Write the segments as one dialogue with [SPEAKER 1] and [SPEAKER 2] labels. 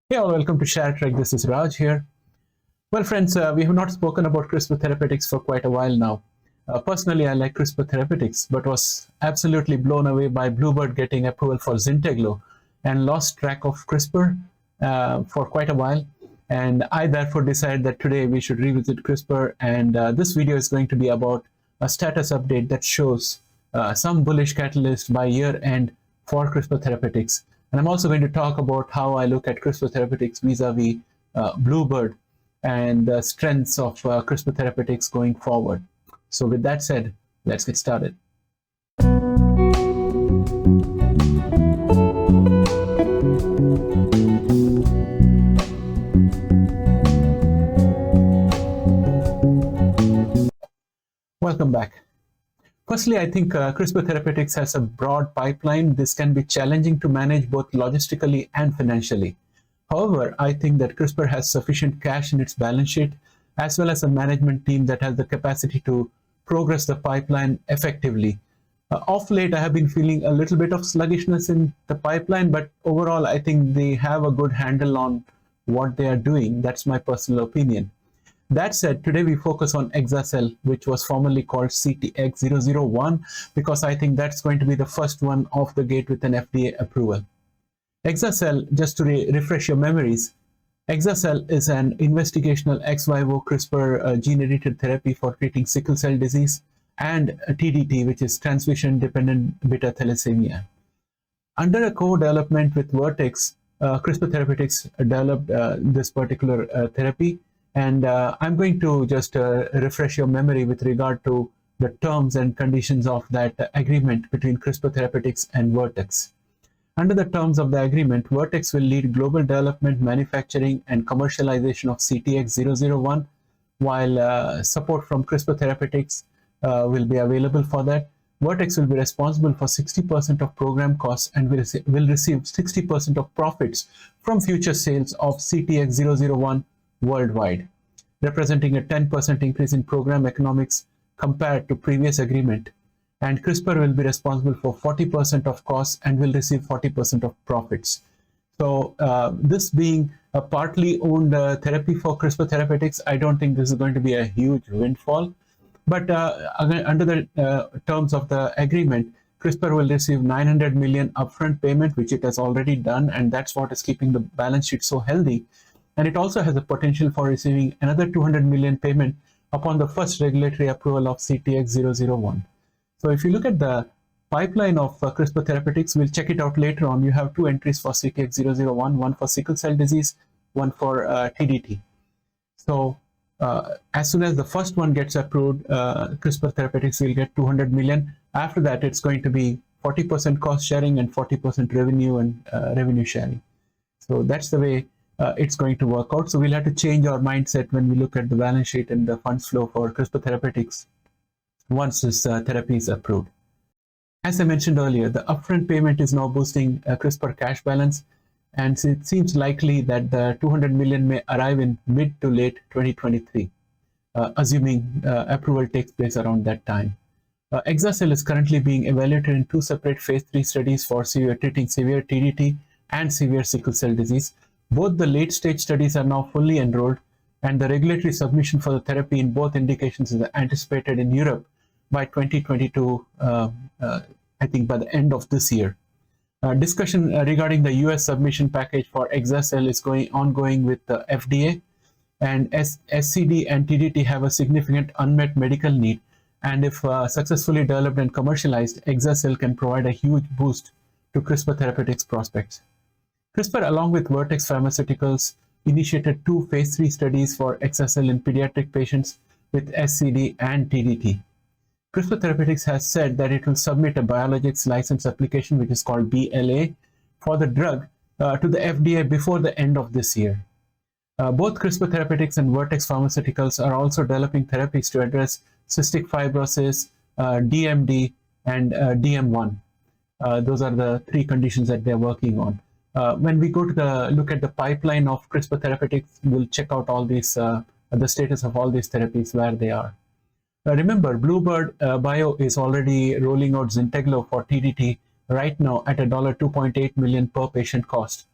[SPEAKER 1] Hey all, welcome to ShareTreck. This is Raj here. Well, friends, we have not spoken about CRISPR Therapeutics for quite a while now. Personally, I like CRISPR Therapeutics, but was absolutely blown away by Bluebird getting approval for Zynteglo and lost track of CRISPR for quite a while. And I therefore decided that today we should revisit CRISPR, and this video is going to be about a status update that shows some bullish catalyst by year end for CRISPR Therapeutics. And I'm also going to talk about how I look at CRISPR Therapeutics vis-a-vis Bluebird and the strengths of CRISPR Therapeutics going forward. So with that said, let's get started. Welcome back. Firstly, I think CRISPR Therapeutics has a broad pipeline. This can be challenging to manage both logistically and financially. However, I think that CRISPR has sufficient cash in its balance sheet, as well as a management team that has the capacity to progress the pipeline effectively. Of late, I have been feeling a little bit of sluggishness in the pipeline, but overall, I think they have a good handle on what they are doing. That's my personal opinion. That said, today we focus on Exa-cel, which was formerly called CTX001, because I think that's going to be the first one off the gate with an FDA approval. Exa-cel, just to refresh your memories, Exa-cel is an investigational ex vivo CRISPR gene-edited therapy for treating sickle cell disease and TDT, which is transfusion-dependent beta thalassemia. Under a co-development with Vertex, CRISPR Therapeutics developed this particular therapy. And I'm going to just refresh your memory with regard to the terms and conditions of that agreement between CRISPR Therapeutics and Vertex. Under the terms of the agreement, Vertex will lead global development, manufacturing, and commercialization of CTX001, while support from CRISPR Therapeutics will be available for that. Vertex will be responsible for 60% of program costs and will receive 60% of profits from future sales of CTX001 worldwide, representing a 10% increase in program economics compared to previous agreement. And CRISPR will be responsible for 40% of costs and will receive 40% of profits. So this being a partly owned therapy for CRISPR Therapeutics, I don't think this is going to be a huge windfall. But under the terms of the agreement, CRISPR will receive 900 million upfront payment, which it has already done, and that's what is keeping the balance sheet so healthy. And it also has a potential for receiving another 200 million payment upon the first regulatory approval of CTX001. So if you look at the pipeline of CRISPR Therapeutics, we'll check it out later on. You have two entries for CTX001, one for sickle cell disease, one for TDT. So as soon as the first one gets approved, CRISPR Therapeutics will get 200 million. After that, it's going to be 40% cost sharing and 40% revenue and revenue sharing. So that's the way it's going to work out. So we'll have to change our mindset when we look at the balance sheet and the funds flow for CRISPR Therapeutics once this therapy is approved. As I mentioned earlier, the upfront payment is now boosting CRISPR cash balance, and it seems likely that the 200 million may arrive in mid to late 2023, assuming approval takes place around that time. Exa-cel is currently being evaluated in two separate phase 3 studies for treating severe TDT and severe sickle cell disease. Both the late-stage studies are now fully enrolled, and the regulatory submission for the therapy in both indications is anticipated in Europe by 2022, I think by the end of this year. Discussion regarding the US submission package for Exa-cel is ongoing with the FDA, and SCD and TDT have a significant unmet medical need, and if successfully developed and commercialized, Exa-cel can provide a huge boost to CRISPR Therapeutics prospects. CRISPR, along with Vertex Pharmaceuticals, initiated two phase 3 studies for Exa-cel in pediatric patients with SCD and TDT. CRISPR Therapeutics has said that it will submit a biologics license application, which is called BLA, for the drug to the FDA before the end of this year. Both CRISPR Therapeutics and Vertex Pharmaceuticals are also developing therapies to address cystic fibrosis, DMD, and DM1. Those are the three conditions that they're working on. When we go to look at the pipeline of CRISPR Therapeutics, we'll check out all these, the status of all these therapies, where they are. Remember, Bluebird Bio is already rolling out Zynteglo for TDT right now at $2.8 million per patient cost.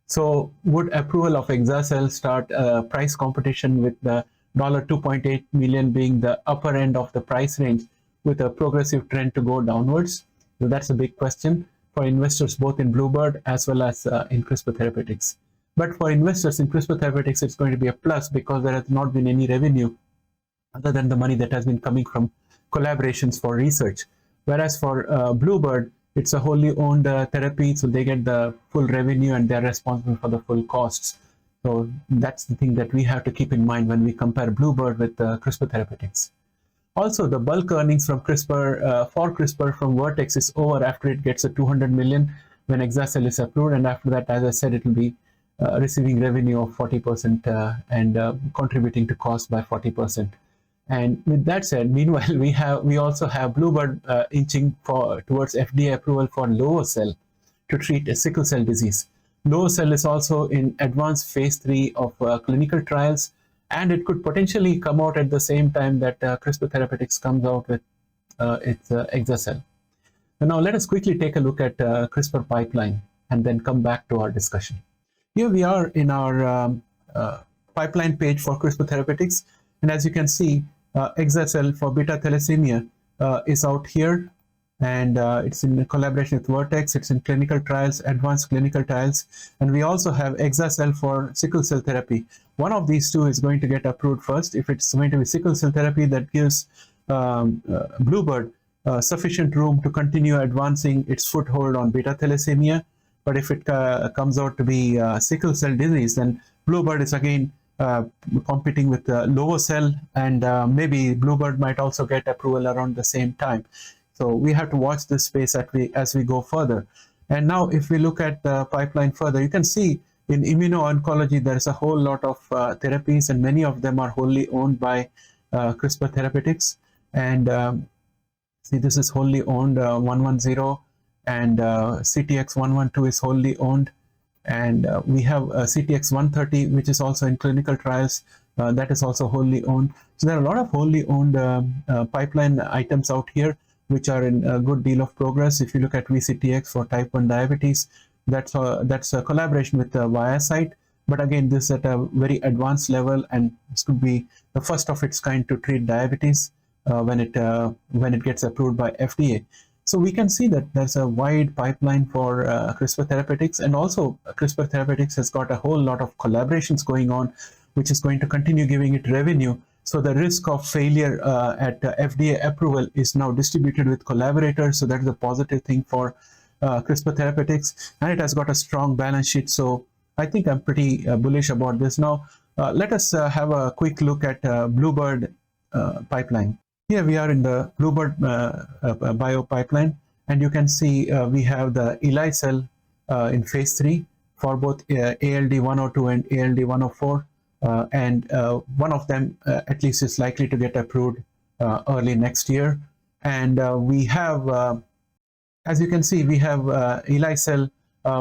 [SPEAKER 1] So would approval of Exa-cel start price competition with the $2.8 million being the upper end of the price range with a progressive trend to go downwards? So that's a big question for investors both in Bluebird as well as in CRISPR Therapeutics. But for investors in CRISPR Therapeutics, it's going to be a plus because there has not been any revenue other than the money that has been coming from collaborations for research. Whereas for Bluebird, it's a wholly owned therapy, so they get the full revenue and they're responsible for the full costs. So that's the thing that we have to keep in mind when we compare Bluebird with CRISPR Therapeutics. Also, the bulk earnings from CRISPR for CRISPR from Vertex is over after it gets a 200 million when Exa-cel is approved, and after that, as I said, it will be receiving revenue of 40% and contributing to cost by 40%. And with that said, meanwhile, we also have Bluebird inching towards FDA approval for lovo-cel to treat a sickle cell disease. Lovo-cel is also in advanced phase 3 of clinical trials, and it could potentially come out at the same time that CRISPR Therapeutics comes out with its Exa-cel. Now let us quickly take a look at CRISPR pipeline and then come back to our discussion. Here we are in our pipeline page for CRISPR Therapeutics, and as you can see, Exa-cel for beta thalassemia is out here, and it's in collaboration with Vertex. It's in clinical trials, advanced clinical trials, and we also have Exa-cel for sickle cell therapy. One of these two is going to get approved first. If it's going to be sickle cell therapy, that gives Bluebird sufficient room to continue advancing its foothold on beta thalassemia. But if it comes out to be sickle cell disease, then Bluebird is again competing with lovo-cel, and maybe Bluebird might also get approval around the same time. So we have to watch this space as we go further. And now if we look at the pipeline further, you can see in immuno-oncology, there's a whole lot of therapies, and many of them are wholly owned by CRISPR Therapeutics. And see, this is wholly owned 110, and CTX 112 is wholly owned. And we have CTX 130, which is also in clinical trials. That is also wholly owned. So there are a lot of wholly owned pipeline items out here, which are in a good deal of progress. If you look at VCTX for type 1 diabetes, that's a collaboration with ViaCyte. But again, this is at a very advanced level, and this could be the first of its kind to treat diabetes when it gets approved by FDA. So we can see that there's a wide pipeline for CRISPR Therapeutics, and also CRISPR Therapeutics has got a whole lot of collaborations going on, which is going to continue giving it revenue. So the risk of failure at FDA approval is now distributed with collaborators. So that is a positive thing for CRISPR Therapeutics, and it has got a strong balance sheet. So I think I'm pretty bullish about this. Now let us have a quick look at Bluebird pipeline. Here we are in the Bluebird bio pipeline, and you can see we have the Eli-cel in phase 3 for both ALD 102 and ALD 104, and one of them at least is likely to get approved early next year. And we have, as you can see, we have Eli-cel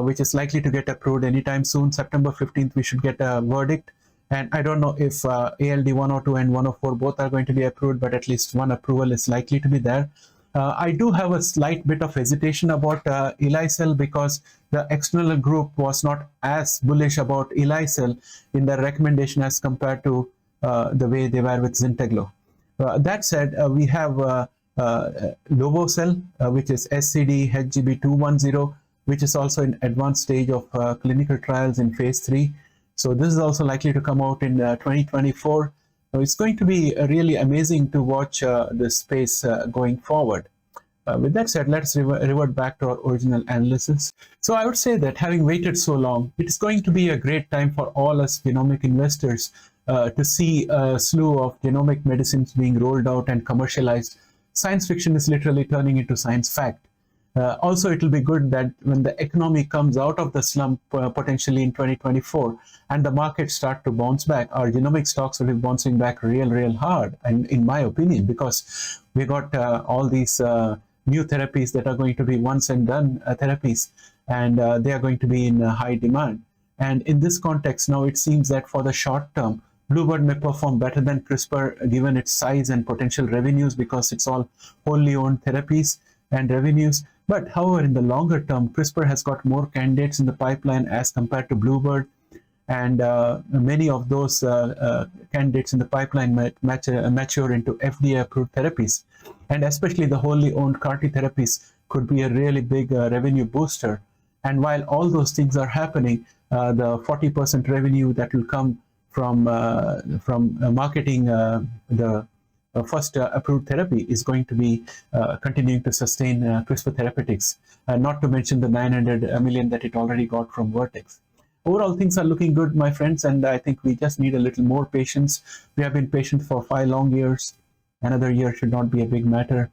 [SPEAKER 1] which is likely to get approved anytime soon. September 15th, we should get a verdict. And I don't know if ALD 102 and 104 both are going to be approved, but at least one approval is likely to be there. I do have a slight bit of hesitation about Eli-cel because the external group was not as bullish about Eli-cel in their recommendation as compared to the way they were with Zynteglo. That said, we have lovo-cel, which is SCD-HGB210, which is also in advanced stage of clinical trials in phase 3. So this is also likely to come out in 2024. So it's going to be really amazing to watch this space going forward. With that said, let's revert back to our original analysis. So I would say that having waited so long, it is going to be a great time for all us genomic investors to see a slew of genomic medicines being rolled out and commercialized. Science fiction is literally turning into science fact. Also, it will be good that when the economy comes out of the slump potentially in 2024 and the markets start to bounce back, our genomic stocks will be bouncing back real hard, and in my opinion, because we got all these new therapies that are going to be once and done therapies, and they are going to be in high demand. And in this context, now it seems that for the short term, Bluebird may perform better than CRISPR given its size and potential revenues, because it's all wholly owned therapies and revenues. But however, in the longer term, CRISPR has got more candidates in the pipeline as compared to Bluebird, and many of those candidates in the pipeline mature into FDA-approved therapies. And especially the wholly owned CAR-T therapies could be a really big revenue booster. And while all those things are happening, the 40% revenue that will come from marketing the first approved therapy is going to be continuing to sustain CRISPR Therapeutics, not to mention the 900 million that it already got from Vertex. Overall, things are looking good, my friends, and I think we just need a little more patience. We have been patient for 5 long years. Another year should not be a big matter.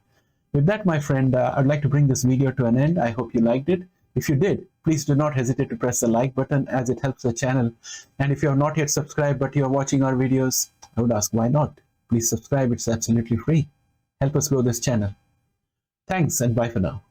[SPEAKER 1] With that, my friend, I'd like to bring this video to an end. I hope you liked it. If you did, please do not hesitate to press the like button, as it helps the channel. And if you have not yet subscribed but you are watching our videos, I would ask, why not? Please subscribe, it's absolutely free. Help us grow this channel. Thanks, and bye for now.